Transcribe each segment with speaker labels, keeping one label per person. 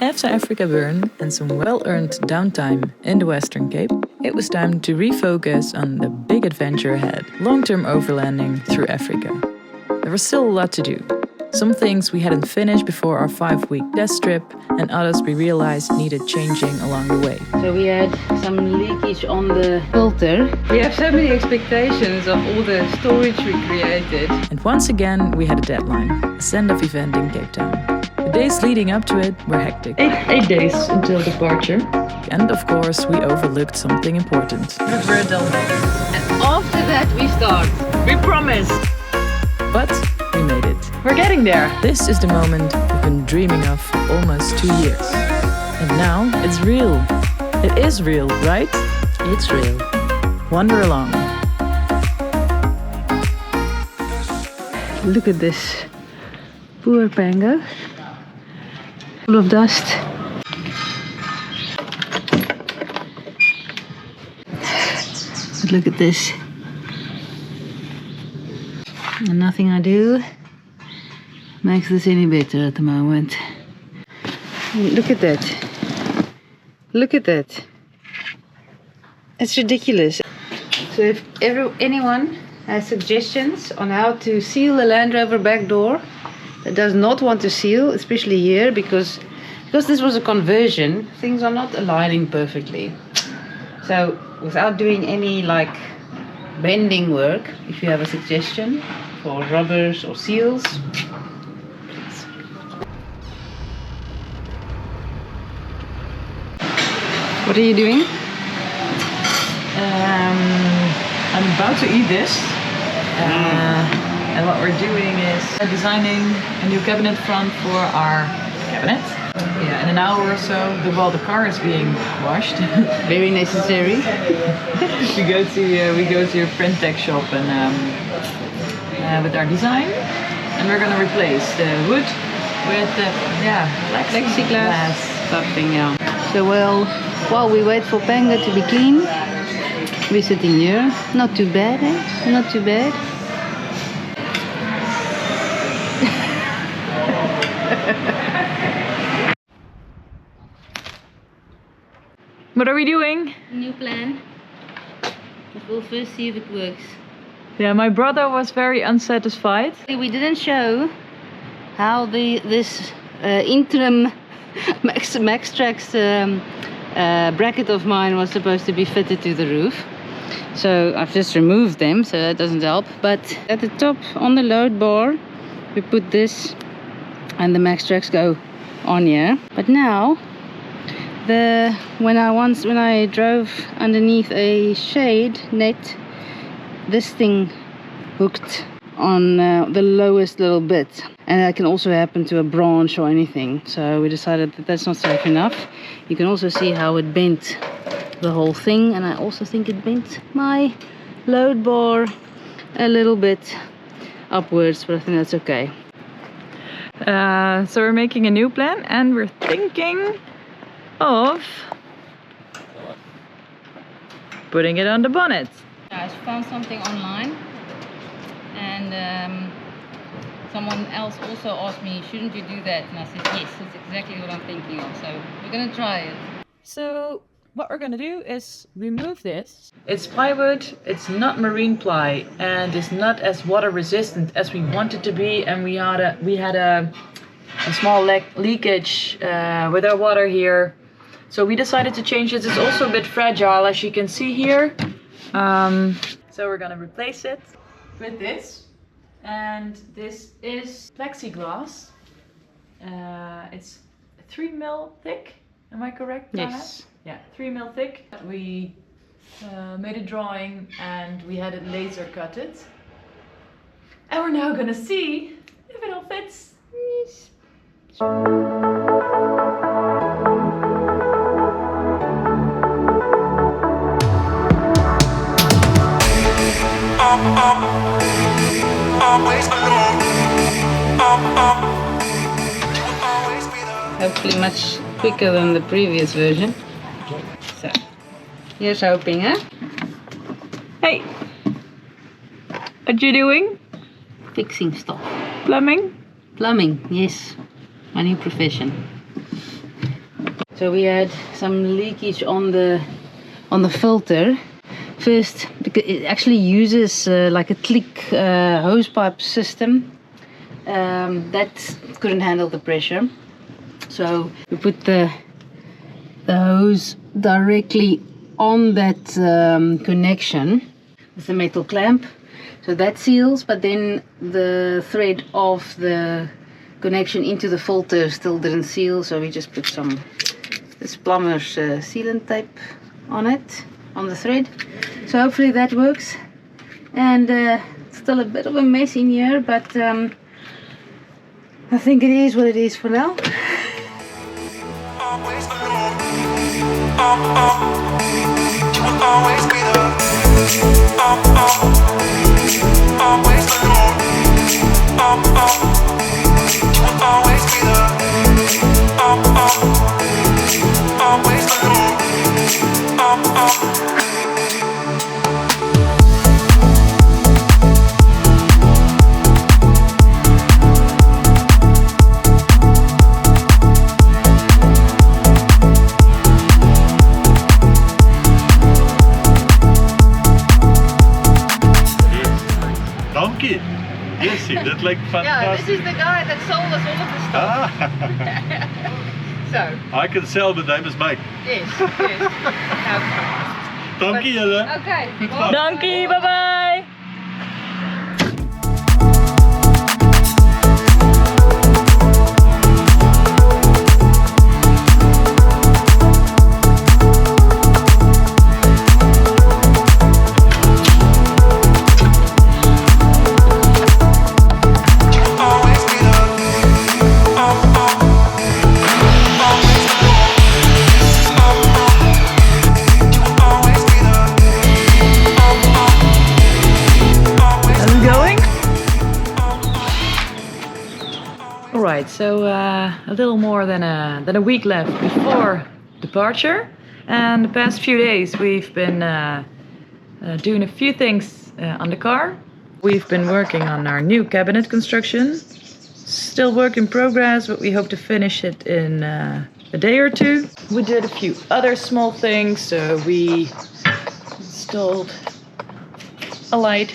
Speaker 1: After Africa burn and some well-earned downtime in the Western Cape, it was time to refocus on the big adventure ahead, long-term overlanding through Africa. There was still a lot to do. Some things we hadn't finished before our 5-week test trip, and others we realized needed changing along the way.
Speaker 2: So we had some leakage on the filter. We have so many expectations of all the storage we created.
Speaker 1: And once again, we had a deadline, a Sendoff event in Cape Town. The days leading up to it were hectic.
Speaker 2: Eight days until departure.
Speaker 1: And of course, we overlooked something important.
Speaker 2: Reddam. And after that we start. We promise.
Speaker 1: But we made it. We're getting there. This is the moment we've been dreaming of for almost 2 years. And now it's real. It is real, right? It's real. Wander along.
Speaker 2: Look at this. Poor Pango. Full of dust. But look at this. And nothing I do makes this any better at the moment. Look at that. Look at that. It's ridiculous. So if anyone has suggestions on how to seal the Land Rover back door that does not want to seal, especially here, because this was a conversion, things are not aligning perfectly. So without doing any like bending work, if you have a suggestion for rubbers or seals, please. What are you doing?
Speaker 1: I'm about to eat this. And what we're doing is designing a new cabinet front for our cabinet. Yeah, in an hour or so, while the car is being washed.
Speaker 2: Very necessary.
Speaker 1: we go to a print tech shop and with our design, and we're gonna replace the wood with the
Speaker 2: plexiglass something. Yeah. So while we wait for Pango to be clean, we're sitting here. Not too bad, eh? Not too bad.
Speaker 1: What are we doing?
Speaker 2: New plan. But we'll first see if it works.
Speaker 1: Yeah, my brother was very unsatisfied.
Speaker 2: We didn't show how this interim Maxtrax bracket of mine was supposed to be fitted to the roof. So I've just removed them, so that doesn't help. But at the top on the load bar, we put this and the Maxtrax go on here. But now, when I drove underneath a shade net, this thing hooked on the lowest little bit, and that can also happen to a branch or anything. So we decided that that's not safe enough. You can also see how it bent the whole thing, and I also think it bent my load bar a little bit upwards, but I think that's okay.
Speaker 1: So we're making a new plan, and we're thinking of putting it on the bonnet.
Speaker 2: I found something online, and someone else also asked me, shouldn't you do that? And I said yes, that's exactly what I'm thinking of, so we're gonna try it.
Speaker 1: So what we're gonna do is remove this. It's plywood, it's not marine ply, and it's not as water resistant as we want it to be, and we had a small leakage with our water here. So we decided to change it. It's also a bit fragile, as you can see here. So we're gonna replace it with this. And this is plexiglass. It's 3 mil thick. Am I correct?
Speaker 2: Yes.
Speaker 1: Yeah, 3 mil thick. We made a drawing and we had it laser cut it. And we're now gonna see if it all fits. Yes.
Speaker 2: Hopefully much quicker than the previous version. So, here's hoping, huh?
Speaker 1: Hey! What you doing?
Speaker 2: Fixing stuff.
Speaker 1: Plumbing?
Speaker 2: Plumbing, yes. My new profession. So we had some leakage on the filter. First, because it actually uses like a click hose pipe system that couldn't handle the pressure. So we put the hose directly on that connection with the metal clamp. So that seals, but then the thread of the connection into the filter still didn't seal, so we just put this plumber's sealant tape on it, on the thread. So hopefully that works. And still a bit of a mess in here, but I think it is what it is for now.
Speaker 3: Always alone. You will always be there. Always alone. You will always be there. Always alone.
Speaker 4: Donkey. Yes, that's like
Speaker 2: Yeah,
Speaker 4: fantastic.
Speaker 2: this is the guy that sold us all of the stuff. So,
Speaker 4: I can sell, but name is Mike.
Speaker 2: yes.
Speaker 4: Donkey, julle.
Speaker 2: Okay.
Speaker 1: Dankie, bye bye!
Speaker 3: Always be there. Always alone. You will always be there. Always
Speaker 1: How's it going? Alright, so a little more than a week left before departure. And the past few days we've been doing a few things on the car. We've been working on our new cabinet construction. Still work in progress, but we hope to finish it in a day or two. We did a few other small things, so we installed a light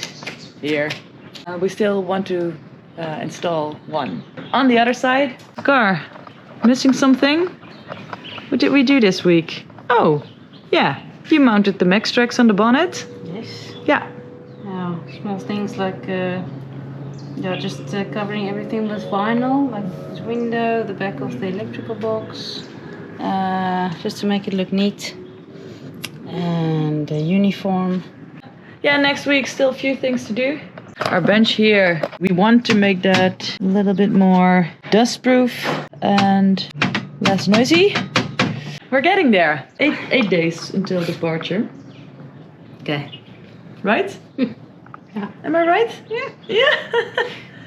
Speaker 1: here. We still want to install one. On the other side, car, missing something? What did we do this week? Oh, yeah, you mounted the Maxtrax on the bonnet.
Speaker 2: Yes.
Speaker 1: Yeah,
Speaker 2: Now, small things like just covering everything with vinyl, like this window, the back of the electrical box, just to make it look neat. And a uniform.
Speaker 1: yeah, next week still a few things to do. Our bench here, we want to make that a little bit more dust-proof and less noisy. We're getting there. Eight days until departure,
Speaker 2: Okay.
Speaker 1: right?
Speaker 2: Yeah.
Speaker 1: Am I right?
Speaker 2: Yeah.
Speaker 1: Yeah.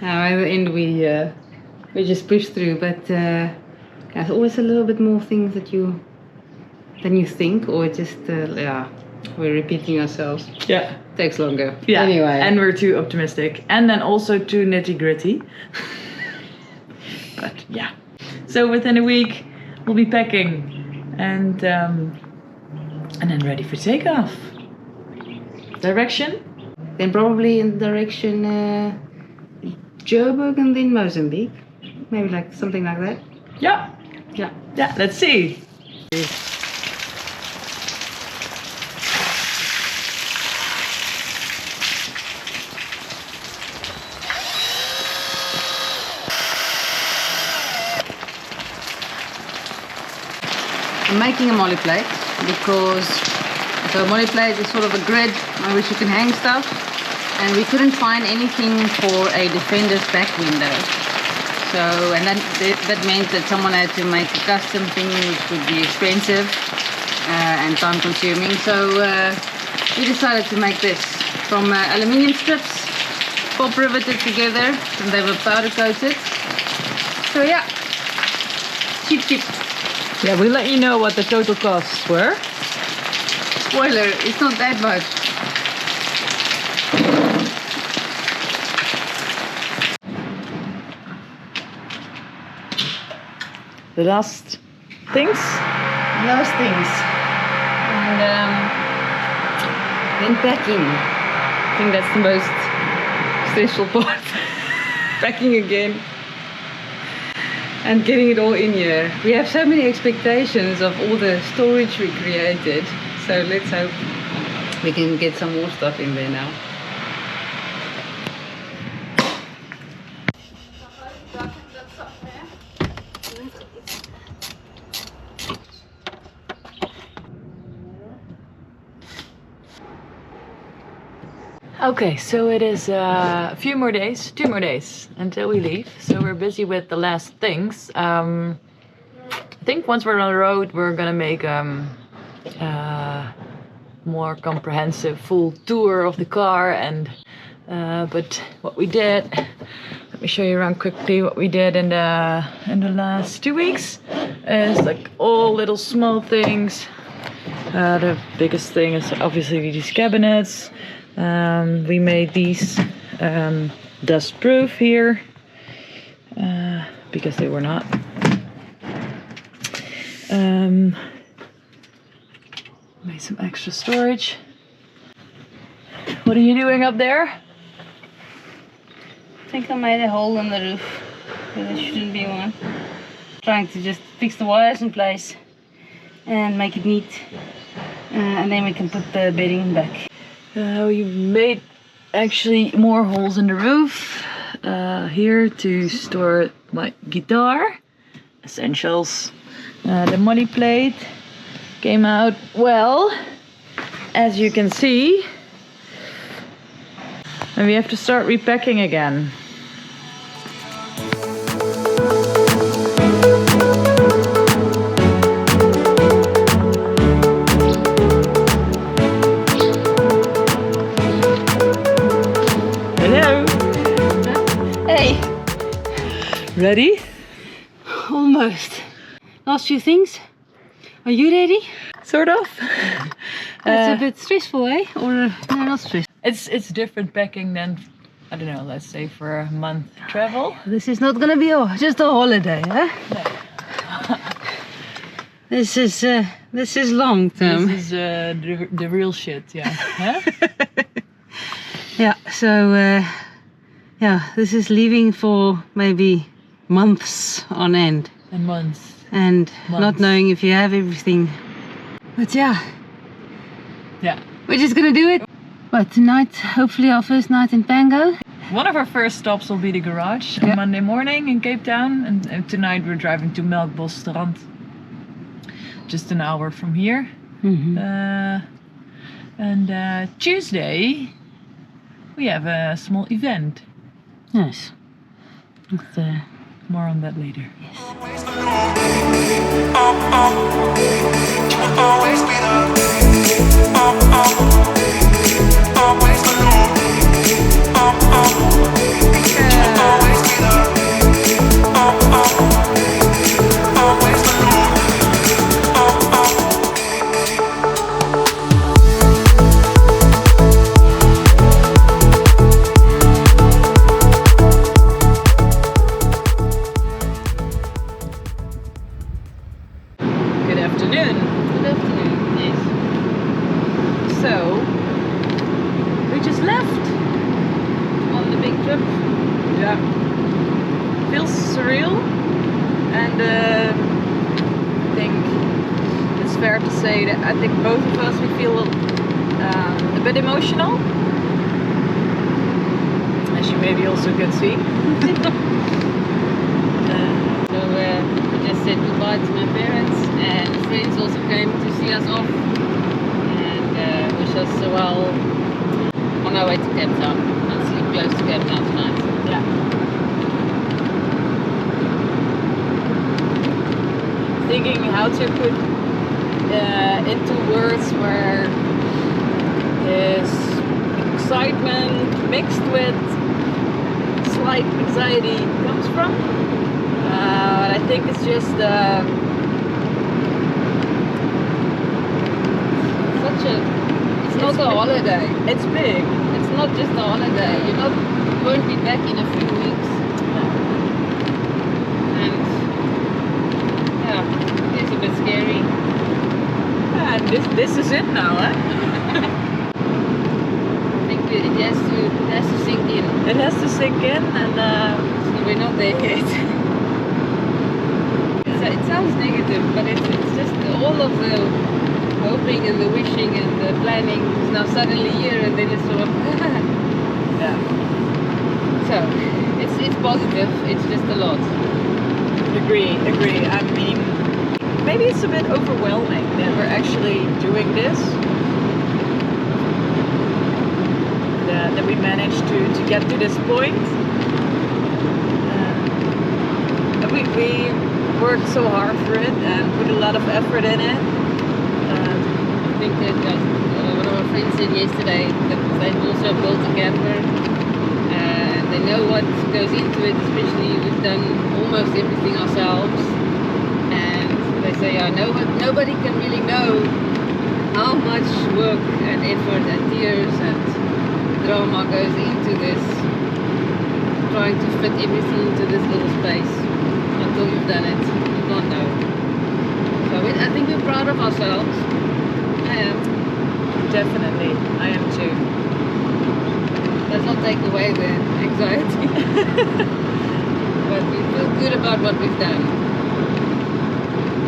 Speaker 2: Now at the end we just push through, but there's always a little bit more things than you think, or just we're repeating ourselves.
Speaker 1: Yeah.
Speaker 2: Takes longer.
Speaker 1: Yeah.
Speaker 2: Anyway.
Speaker 1: And we're too optimistic, and then also too nitty-gritty. But yeah. So within a week we'll be packing and then ready for takeoff. Direction?
Speaker 2: Then probably in the direction Joburg and then Mozambique. Maybe like something like that.
Speaker 1: Yeah.
Speaker 2: Yeah.
Speaker 1: Yeah, let's see.
Speaker 2: I'm making a mollie plate because a mollie plate is sort of a grid on which you can hang stuff, and we couldn't find anything for a Defender's back window. So, and that meant that someone had to make a custom thing, which would be expensive and time consuming. So we decided to make this from aluminium strips, pop riveted together, and they were powder coated. So yeah, cheap.
Speaker 1: Yeah, we'll let you know what the total costs were.
Speaker 2: Spoiler, it's not that much.
Speaker 1: The last things
Speaker 2: those things. And then packing. I think that's the most stressful part. Packing again. And getting it all in here. We have so many expectations of all the storage we created. So let's hope we can get some more stuff in there now.
Speaker 1: Okay, so it is a few more days, 2 more days until we leave. So we're busy with the last things. I think once we're on the road, we're gonna make more comprehensive full tour of the car. And but what we did, let me show you around quickly what we did in the last 2 weeks. Is like all little small things. The biggest thing is obviously these cabinets. We made these dust proof here because they were not. Made some extra storage. What are you doing up there?
Speaker 2: I think I made a hole in the roof, but there shouldn't be one. Trying to just fix the wires in place and make it neat, and then we can put the bedding back.
Speaker 1: We made actually more holes in the roof here to store my guitar essentials. The mollie plate came out well, as you can see, and we have to start repacking again. Ready?
Speaker 2: Almost. Last few things. Are you ready?
Speaker 1: Sort of.
Speaker 2: It's a bit stressful, eh? Or no, not stressful.
Speaker 1: It's different packing than, I don't know, let's say for a month travel.
Speaker 2: This is not gonna be just a holiday, huh?
Speaker 1: No.
Speaker 2: This is long term.
Speaker 1: This is the real shit, yeah. Huh?
Speaker 2: Yeah. So yeah, this is leaving for maybe months on end.
Speaker 1: And months.
Speaker 2: And not knowing if you have everything. But yeah.
Speaker 1: Yeah.
Speaker 2: We're just gonna do it. But tonight, hopefully our first night in Pango.
Speaker 1: One of our first stops will be the garage on Monday morning in Cape Town. And tonight we're driving to Melkbosstrand. Just an hour from here.
Speaker 2: Mm-hmm.
Speaker 1: And Tuesday we have a small event.
Speaker 2: Nice. With,
Speaker 1: more on that later.
Speaker 2: Yes.
Speaker 3: Always alone. You will always be there. Always alone. You will always be there. Always alone.
Speaker 1: Good afternoon.
Speaker 2: Good afternoon. Yes.
Speaker 1: So we just left
Speaker 2: On the big trip.
Speaker 1: Yeah. Feels surreal, and I think it's fair to say that I think both of us we feel a bit emotional, as you maybe also can see.
Speaker 2: So we just said goodbye to my parents, and friends also came to see us off and wish us well on our way to Cape Town. And sleep close to Cape Town tonight.
Speaker 1: Yeah. Thinking how to put into words where this excitement mixed with slight anxiety comes from. But I think it's just
Speaker 2: Such a. It's not a holiday.
Speaker 1: it's big.
Speaker 2: It's not just a holiday. You won't be back in a few weeks. And yeah, it's a bit scary.
Speaker 1: This is it now, huh?
Speaker 2: I think it has to sink in.
Speaker 1: It has to sink in, and
Speaker 2: So we're not there yet. It sounds negative, but it's just all of the hoping and the wishing and the planning is now suddenly here, and then it's sort of
Speaker 1: yeah.
Speaker 2: so it's positive. It's just a lot.
Speaker 1: Agree. I mean, maybe it's a bit overwhelming that we're actually doing this. That we managed to get to this point. We worked so hard for it and put a lot of effort in it.
Speaker 2: I think that one of our friends said yesterday that they've also built a camper and they know what goes into it, especially we've done almost everything ourselves, and they say nobody can really know how much work and effort and tears and drama goes into this, trying to fit everything into this little space. Until you've done it, you can't know. So I think we're proud of ourselves. I am.
Speaker 1: Definitely, I am too.
Speaker 2: Does not take away the anxiety. But we feel good about what we've done.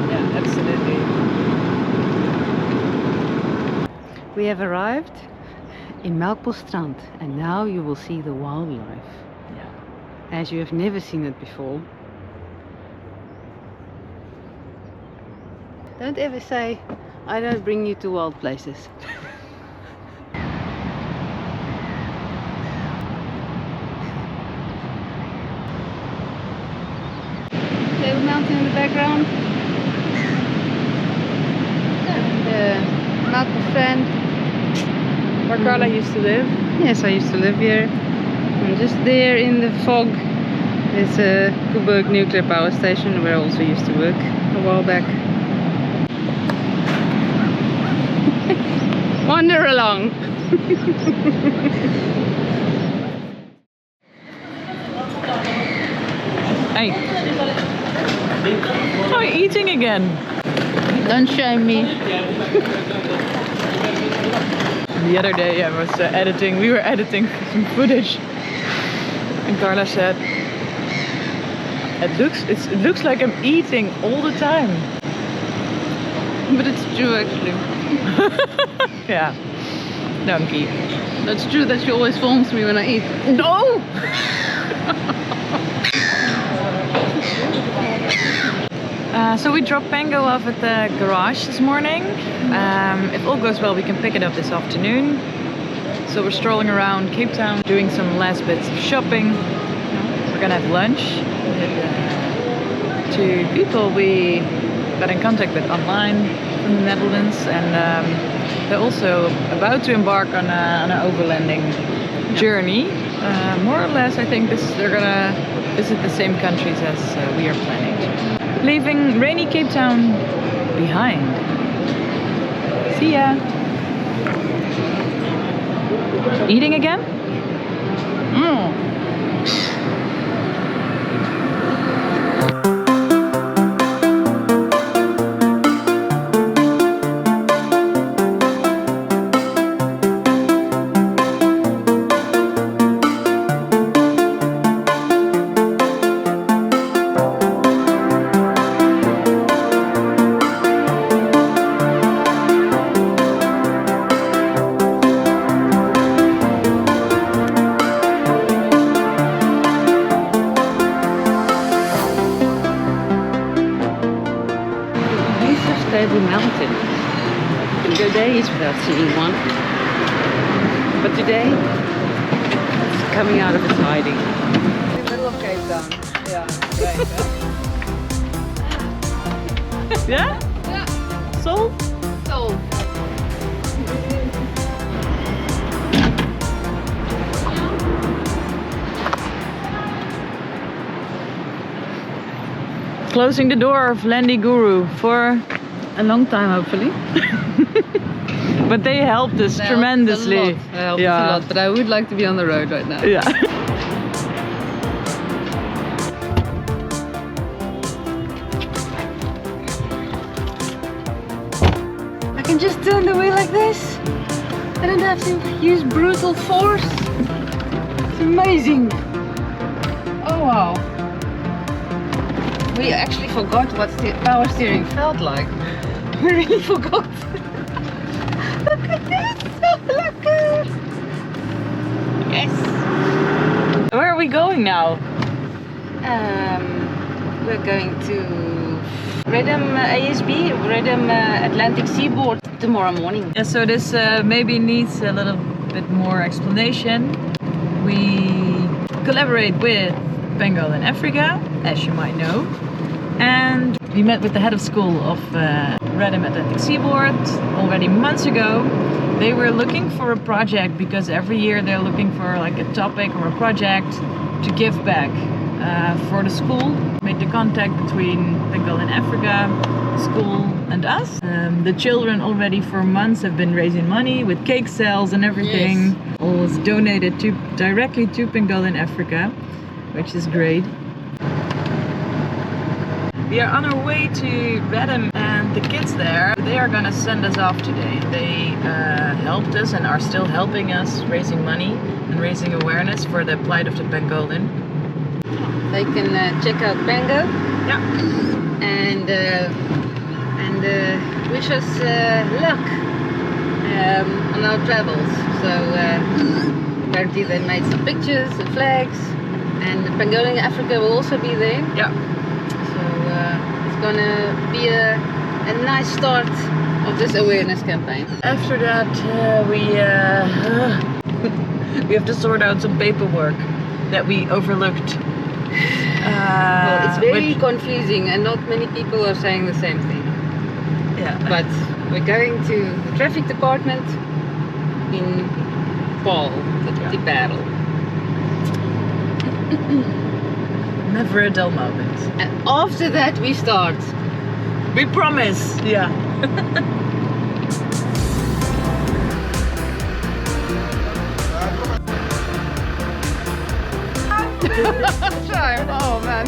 Speaker 1: Yeah, absolutely.
Speaker 2: We have arrived in Melkbosstrand, and now you will see the wildlife.
Speaker 1: Yeah.
Speaker 2: As you have never seen it before. Don't ever say, I don't bring you to wild places. Table Mountain in the background. And Melkbosstrand.
Speaker 1: Where Carla used to live.
Speaker 2: Yes, I used to live here. And just there in the fog is a Coburg nuclear power station where I also used to work a while back. Wander along.
Speaker 1: Hey. Oh, you're eating again.
Speaker 2: Don't shame me.
Speaker 1: The other day I was editing, we were editing some footage. And Carla said, it looks like I'm eating all the time.
Speaker 2: But it's true actually.
Speaker 1: Yeah. Donkey.
Speaker 2: That's true that she always films me when I eat.
Speaker 1: No! So we dropped Pango off at the garage this morning. If all goes well, we can pick it up this afternoon. So we're strolling around Cape Town, doing some last bits of shopping. We're gonna have lunch with two people we got in contact with online from the Netherlands, and they're also about to embark on an overlanding journey. More or less, I think they're gonna visit the same countries as we are planning. Leaving rainy Cape Town behind. See ya! Eating again?
Speaker 2: Table Mountain. You can go days without seeing one. But today, it's coming out of its hiding. In the middle of Cape Town. Yeah, right.
Speaker 1: Yeah?
Speaker 2: Yeah.
Speaker 1: Sold?
Speaker 2: Sold.
Speaker 1: Closing the door of Landy Guru for a long time, hopefully. But they helped us tremendously.
Speaker 2: They helped us a lot, but I would like to be on the road right now.
Speaker 1: Yeah.
Speaker 2: can just turn the wheel like this. I don't have to use brutal force. It's amazing. Oh wow. We actually forgot what power steering felt like. We really forgot. Look at this, so lekker. Yes.
Speaker 1: Where are we going now?
Speaker 2: We're going to Reddam ASB, Reddam Atlantic Seaboard tomorrow morning.
Speaker 1: Yeah, so this maybe needs a little bit more explanation. We collaborate with Pangolin.Africa, as you might know. And we met with the head of school of Reddam Atlantic Seaboard already months ago. They were looking for a project because every year they're looking for like a topic or a project to give back for the school. Made the contact between Pangolin.Africa, school and us. The children already for months have been raising money with cake sales and everything.
Speaker 2: Yes.
Speaker 1: All was donated directly to Pangolin.Africa, which is great. We are on our way to Reddam, and the kids there, they are gonna send us off today. They helped us and are still helping us raising money and raising awareness for the plight of the pangolin.
Speaker 2: They can check out Pango.
Speaker 1: Yeah.
Speaker 2: And wish us luck on our travels. So apparently they made some pictures and flags, and Pangolin.Africa will also be there.
Speaker 1: Yeah.
Speaker 2: So it's gonna be a nice start of this awareness campaign.
Speaker 1: After that, we have to sort out some paperwork that we overlooked.
Speaker 2: Well, it's very confusing, and not many people are saying the same thing.
Speaker 1: Yeah.
Speaker 2: But we're going to the traffic department in Paul, the battle.
Speaker 1: Never a dull moment.
Speaker 2: And after that we start.
Speaker 1: We promise. Yeah.
Speaker 2: Oh man.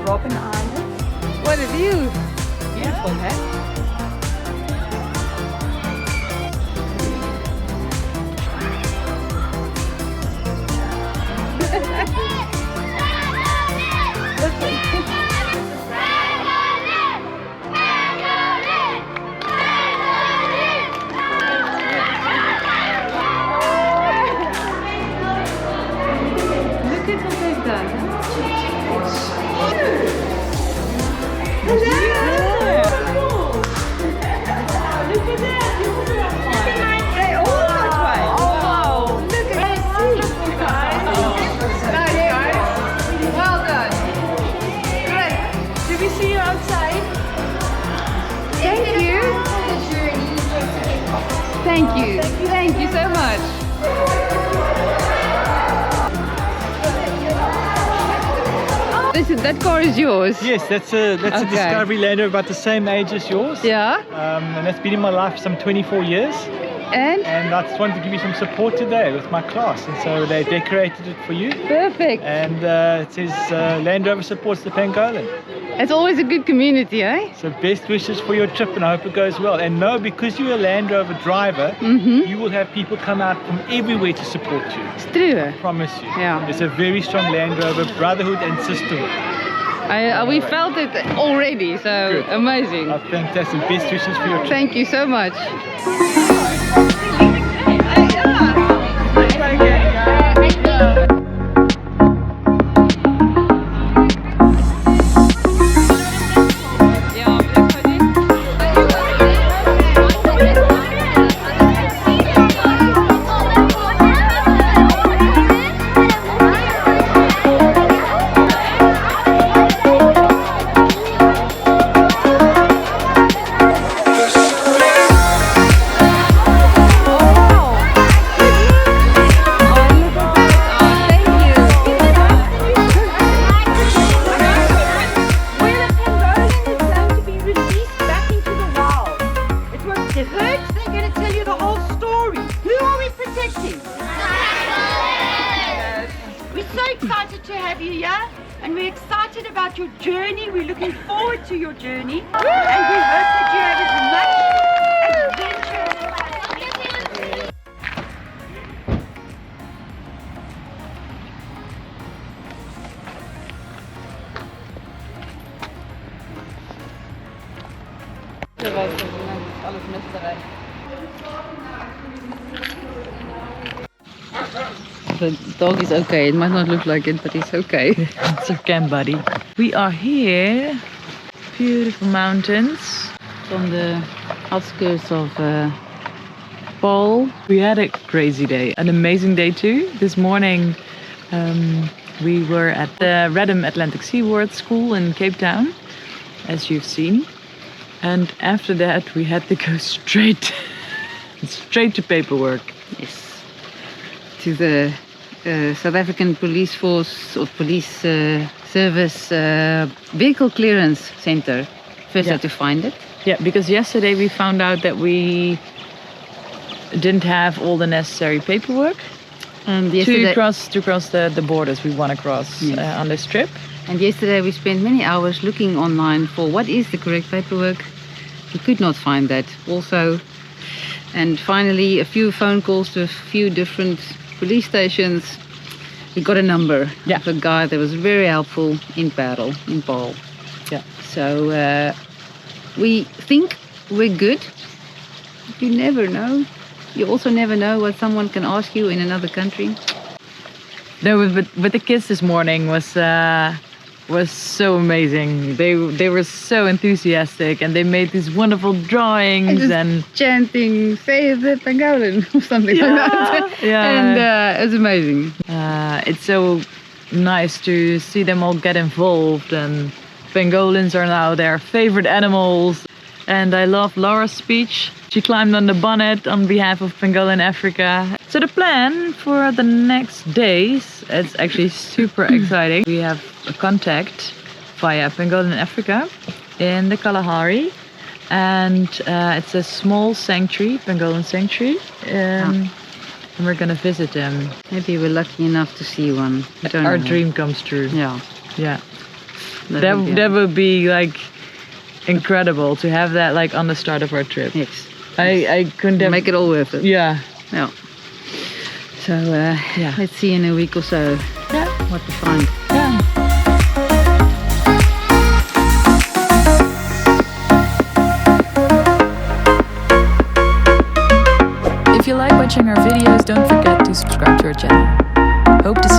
Speaker 1: Robin Island.
Speaker 2: What a view. Beautiful, huh? Thank you. Thank you so much. That car is yours?
Speaker 5: Yes, that's a
Speaker 2: Okay.
Speaker 5: Discovery Land Rover about the same age as yours.
Speaker 2: Yeah.
Speaker 5: And that's been in my life for some 24 years.
Speaker 2: And?
Speaker 5: And I just wanted to give you some support today with my class. And so they decorated it for you.
Speaker 2: Perfect.
Speaker 5: And it says Land Rover supports the pangolin.
Speaker 2: It's always a good community, eh?
Speaker 5: So best wishes for your trip, and I hope it goes well. And know, because you're a Land Rover driver, you will have people come out from everywhere to support you.
Speaker 2: It's true.
Speaker 5: I promise you.
Speaker 2: Yeah.
Speaker 5: There's a very strong Land Rover brotherhood and sisterhood.
Speaker 2: We felt it already, so
Speaker 5: Good.
Speaker 2: amazing.
Speaker 5: Fantastic. Best wishes for your trip.
Speaker 2: Thank you so much.
Speaker 6: We're so excited to have you here. And we're excited about your journey. We're looking forward to your journey. And we hope that you have as much adventure as us.
Speaker 2: The dog is okay. It might not look like it, but it's okay.
Speaker 1: It's okay, buddy. We are here. Beautiful mountains.
Speaker 2: On the outskirts of Paul.
Speaker 1: We had a crazy day, an amazing day too. This morning we were at the Reddam Atlantic Seaboard School in Cape Town, as you've seen. And after that we had to go straight to paperwork.
Speaker 2: Yes. To the South African Police Force or Police Service Vehicle Clearance Center. First
Speaker 1: Yeah.
Speaker 2: had to find it.
Speaker 1: Yeah, because yesterday we found out that we didn't have all the necessary paperwork
Speaker 2: And
Speaker 1: to
Speaker 2: yesterday,
Speaker 1: cross the borders we want to cross
Speaker 2: Yes.
Speaker 1: on this trip.
Speaker 2: and yesterday we spent many hours looking online for what is the correct paperwork. We could not find that also. And finally, a few phone calls to a few different police stations. We got a number
Speaker 1: Yeah.
Speaker 2: of a guy that was very helpful in Paul.
Speaker 1: Yeah.
Speaker 2: So we think we're good. You never know. You also never know what someone can ask you in another country.
Speaker 1: No, but the kids this morning was so amazing. They were so enthusiastic and they made these wonderful drawings
Speaker 2: Just
Speaker 1: and
Speaker 2: chanting, say the Pangolin or something like that.
Speaker 1: yeah.
Speaker 2: And it's amazing.
Speaker 1: It's so nice to see them all get involved, and pangolins are now their favorite animals. And I love Laura's speech. She climbed on the bonnet on behalf of Pangolin.Africa. So the plan for the next days, it's actually super exciting. We have a contact via Pangolin.Africa in the Kalahari. And it's a small sanctuary, Pangolin sanctuary. And we're gonna visit them.
Speaker 2: Maybe we're lucky enough to see one. I don't
Speaker 1: Our
Speaker 2: know.
Speaker 1: dream comes true.
Speaker 2: Yeah.
Speaker 1: Yeah.
Speaker 2: would be-
Speaker 1: That would be like incredible to have that like on the start of our trip.
Speaker 2: Yes.
Speaker 1: I couldn't have...
Speaker 2: Make it all worth it.
Speaker 1: Yeah.
Speaker 2: Yeah. So
Speaker 1: Yeah.
Speaker 2: let's see in a week or so what we find.
Speaker 1: Yeah. If you like watching our videos, don't forget to subscribe to our channel. Hope to see